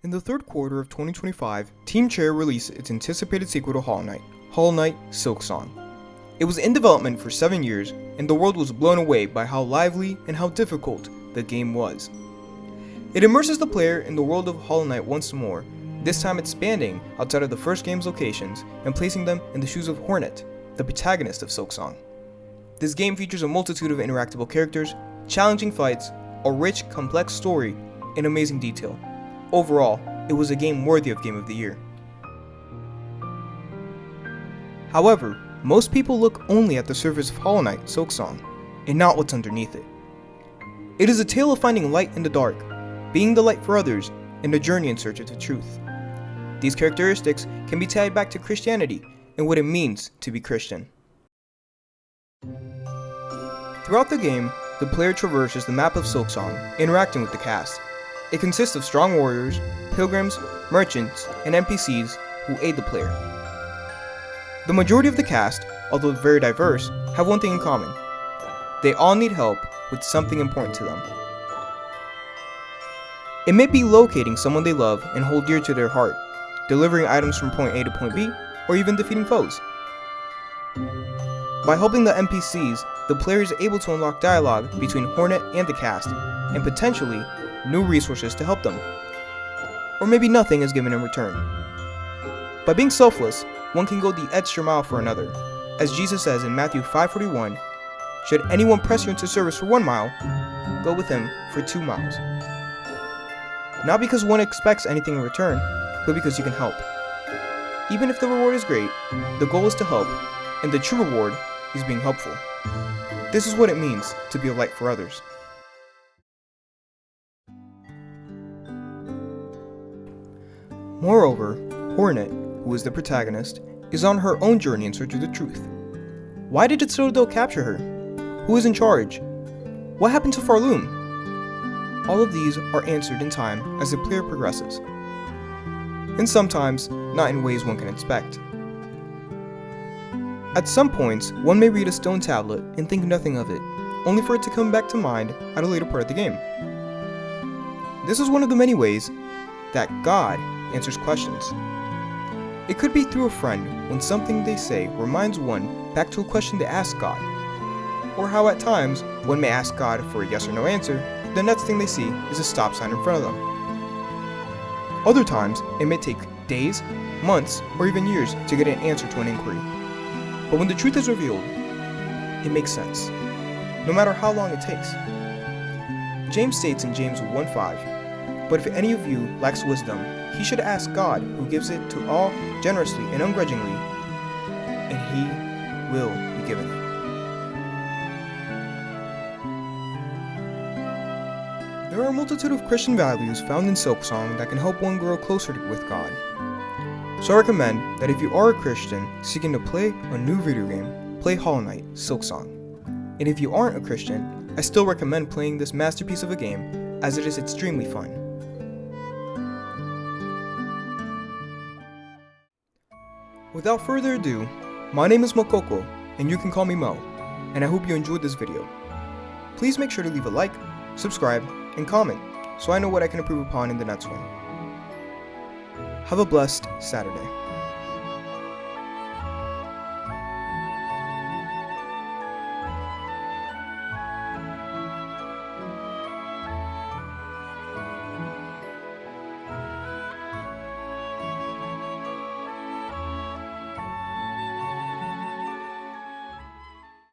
In the third quarter of 2025, Team Cherry released its anticipated sequel to Hollow Knight, Silksong. It was in development for 7 years, and the world was blown away by how lively and how difficult the game was. It immerses the player in the world of Hollow Knight once more, this time expanding outside of the first game's locations and placing them in the shoes of Hornet, the protagonist of Silksong. This game features a multitude of interactable characters, challenging fights, a rich, complex story, and amazing detail. Overall, it was a game worthy of Game of the Year. However, most people look only at the surface of Hollow Knight Silksong, and not what's underneath it. It is a tale of finding light in the dark, being the light for others, and a journey in search of the truth. These characteristics can be tied back to Christianity and what it means to be Christian. Throughout the game, the player traverses the map of Silksong, interacting with the cast. It consists of strong warriors, pilgrims, merchants, and NPCs who aid the player. The majority of the cast, although very diverse, have one thing in common. They all need help with something important to them. It may be locating someone they love and hold dear to their heart, delivering items from point A to point B, or even defeating foes. By helping the NPCs, the player is able to unlock dialogue between Hornet and the cast, and potentially new resources to help them. Or maybe nothing is given in return. By being selfless, one can go the extra mile for another. As Jesus says in Matthew 5:41, "Should anyone press you into service for 1 mile, go with him for 2 miles. Not because one expects anything in return, but because you can help. Even if the reward is great, the goal is to help, and the true reward is being helpful. This is what it means to be a light for others." Moreover, Hornet, who is the protagonist, is on her own journey in search of the truth. Why did Citadel capture her? Who is in charge? What happened to Farloom? All of these are answered in time as the player progresses, and sometimes not in ways one can expect. At some points, one may read a stone tablet and think nothing of it, only for it to come back to mind at a later part of the game. This is one of the many ways that God answers questions. It could be through a friend when something they say reminds one back to a question they asked God, or how at times one may ask God for a yes or no answer, the next thing they see is a stop sign in front of them. Other times, it may take days, months, or even years to get an answer to an inquiry. But when the truth is revealed, it makes sense, no matter how long it takes. James states in James 1:5, "But if any of you lacks wisdom, he should ask God, who gives it to all generously and ungrudgingly, and he will be given it." There are a multitude of Christian values found in Silksong that can help one grow closer with God. So I recommend that if you are a Christian seeking to play a new video game, play Hollow Knight Silksong. And if you aren't a Christian, I still recommend playing this masterpiece of a game, as it is extremely fun. Without further ado, my name is Mokoko, and you can call me Mo, and I hope you enjoyed this video. Please make sure to leave a like, subscribe, and comment, so I know what I can improve upon in the next one. Have a blessed Saturday.